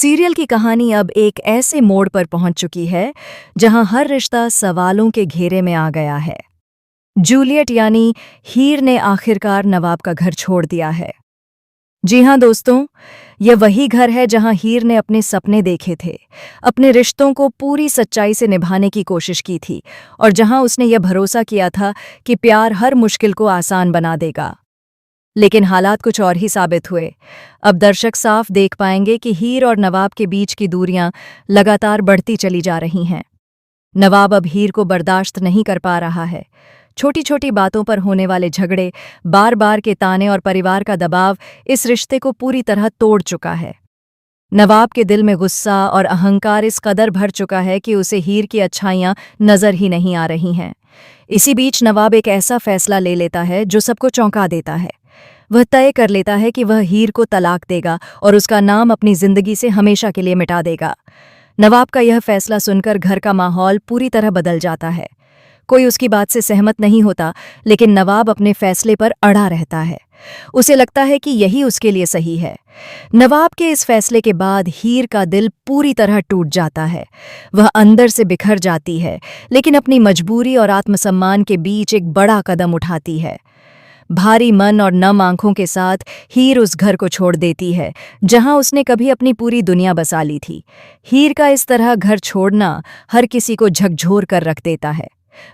Serial की कहानी अब एक ऐसे मोड़ पर पहुंच चुकी है जहां हर रिश्ता सवालों के घेरे में आ गया है। जूलियट यानी हीर ने आखिरकार नवाब का घर छोड़ दिया है। जी हां दोस्तों, यह वही घर है जहां हीर ने अपने सपने देखे थे, अपने रिश्तों को पूरी सच्चाई से निभाने की कोशिश की थी और जहां उसने यह भरोसा किया था कि प्यार हर मुश्किल को आसान बना देगा। लेकिन हालात कुछ और ही साबित हुए। अब दर्शक साफ देख पाएंगे कि हीर और नवाब के बीच की दूरियां लगातार बढ़ती चली जा रही हैं। नवाब अब हीर को बर्दाश्त नहीं कर पा रहा है। छोटी छोटी बातों पर होने वाले झगड़े, बार बार के ताने और परिवार का दबाव इस रिश्ते को पूरी तरह तोड़ चुका है। नवाब के दिल में गुस्सा और अहंकार इस कदर भर चुका है कि उसे हीर की अच्छाइयां नजर ही नहीं आ रही हैं। इसी बीच नवाब एक ऐसा फैसला ले लेता है जो सबको चौंका देता है। वह तय कर लेता है कि वह हीर को तलाक देगा और उसका नाम अपनी जिंदगी से हमेशा के लिए मिटा देगा। नवाब का यह फैसला सुनकर घर का माहौल पूरी तरह बदल जाता है। कोई उसकी बात से सहमत नहीं होता, लेकिन नवाब अपने फैसले पर अड़ा रहता है। उसे लगता है कि यही उसके लिए सही है। नवाब के इस फैसले के बाद हीर का दिल पूरी तरह टूट जाता है। वह अंदर से बिखर जाती है, लेकिन अपनी मजबूरी और आत्मसम्मान के बीच एक बड़ा कदम उठाती है। भारी मन और नम आंखों के साथ हीर उस घर को छोड़ देती है जहां उसने कभी अपनी पूरी दुनिया बसा ली थी। हीर का इस तरह घर छोड़ना हर किसी को झकझोर कर रख देता है।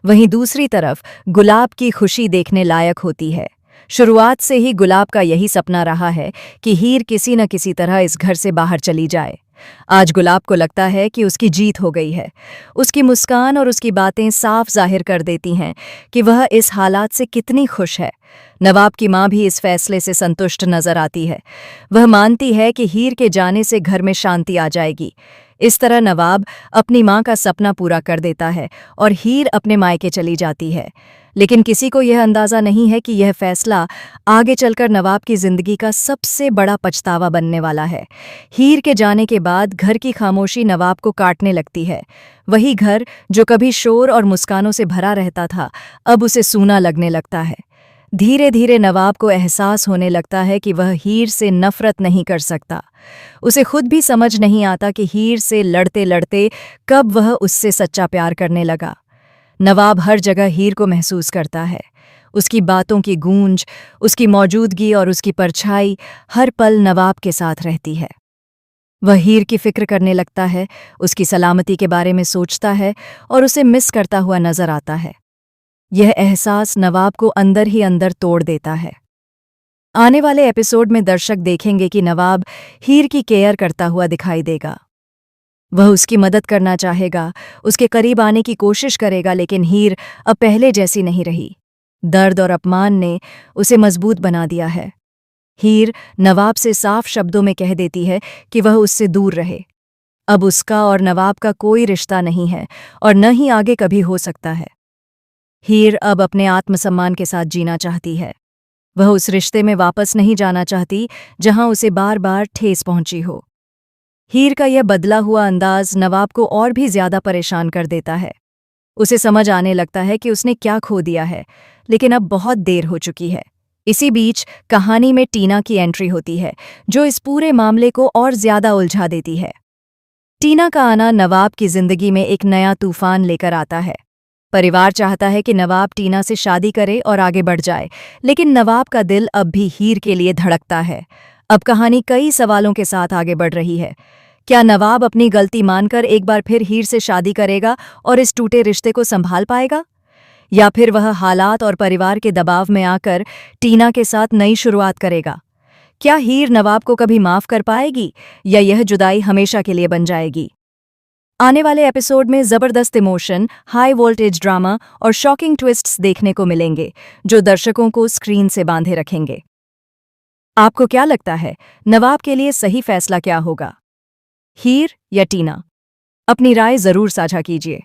वहीं दूसरी तरफ गुलाब की खुशी देखने लायक होती है। शुरुआत से ही गुलाब का यही सपना रहा है कि हीर किसी न किसी तरह इस घर से बाहर चली जाए। आज गुलाब को लगता है कि उसकी जीत हो गई है। उसकी मुस्कान और उसकी बातें साफ जाहिर कर देती हैं कि वह इस हालात से कितनी खुश है। नवाब की मां भी इस फैसले से संतुष्ट नजर आती है। वह मानती है कि हीर के जाने से घर में शांति आ जाएगी। इस तरह नवाब अपनी मां का सपना पूरा कर देता है और हीर अपने मायके चली जाती है। लेकिन किसी को यह अंदाजा नहीं है कि यह फैसला आगे चलकर नवाब की जिंदगी का सबसे बड़ा पछतावा बनने वाला है। हीर के जाने के बाद घर की खामोशी नवाब को काटने लगती है। वही घर जो कभी शोर और मुस्कानों से भरा रहता था, अब उसे सूना लगने लगता है। धीरे धीरे नवाब को एहसास होने लगता है कि वह हीर से नफरत नहीं कर सकता। उसे खुद भी समझ नहीं आता कि हीर से लड़ते लड़ते कब वह उससे सच्चा प्यार करने लगा। नवाब हर जगह हीर को महसूस करता है। उसकी बातों की गूंज, उसकी मौजूदगी और उसकी परछाई हर पल नवाब के साथ रहती है। वह हीर की फिक्र करने लगता है, उसकी सलामती के बारे में सोचता है और उसे मिस करता हुआ नजर आता है। यह एहसास नवाब को अंदर ही अंदर तोड़ देता है। आने वाले एपिसोड में दर्शक देखेंगे कि नवाब हीर की केयर करता हुआ दिखाई देगा। वह उसकी मदद करना चाहेगा, उसके करीब आने की कोशिश करेगा, लेकिन हीर अब पहले जैसी नहीं रही। दर्द और अपमान ने उसे मजबूत बना दिया है। हीर नवाब से साफ शब्दों में कह देती है कि वह उससे दूर रहे। अब उसका और नवाब का कोई रिश्ता नहीं है और न ही आगे कभी हो सकता है। हीर अब अपने आत्मसम्मान के साथ जीना चाहती है। वह उस रिश्ते में वापस नहीं जाना चाहती जहां उसे बार बार ठेस पहुंची हो। हीर का यह बदला हुआ अंदाज नवाब को और भी ज्यादा परेशान कर देता है। उसे समझ आने लगता है कि उसने क्या खो दिया है, लेकिन अब बहुत देर हो चुकी है। इसी बीच कहानी में टीना की एंट्री होती है, जो इस पूरे मामले को और ज्यादा उलझा देती है। टीना का आना नवाब की जिंदगी में एक नया तूफान लेकर आता है। परिवार चाहता है कि नवाब टीना से शादी करे और आगे बढ़ जाए, लेकिन नवाब का दिल अब भी हीर के लिए धड़कता है। अब कहानी कई सवालों के साथ आगे बढ़ रही है। क्या नवाब अपनी गलती मानकर एक बार फिर हीर से शादी करेगा और इस टूटे रिश्ते को संभाल पाएगा, या फिर वह हालात और परिवार के दबाव में आकर टीना के साथ नई शुरुआत करेगा? क्या हीर नवाब को कभी माफ कर पाएगी या यह जुदाई हमेशा के लिए बन जाएगी? आने वाले एपिसोड में जबरदस्त इमोशन, हाई वोल्टेज ड्रामा और शॉकिंग ट्विस्ट्स देखने को मिलेंगे, जो दर्शकों को स्क्रीन से बांधे रखेंगे। आपको क्या लगता है, नवाब के लिए सही फैसला क्या होगा, हीर या टीना? अपनी राय जरूर साझा कीजिए।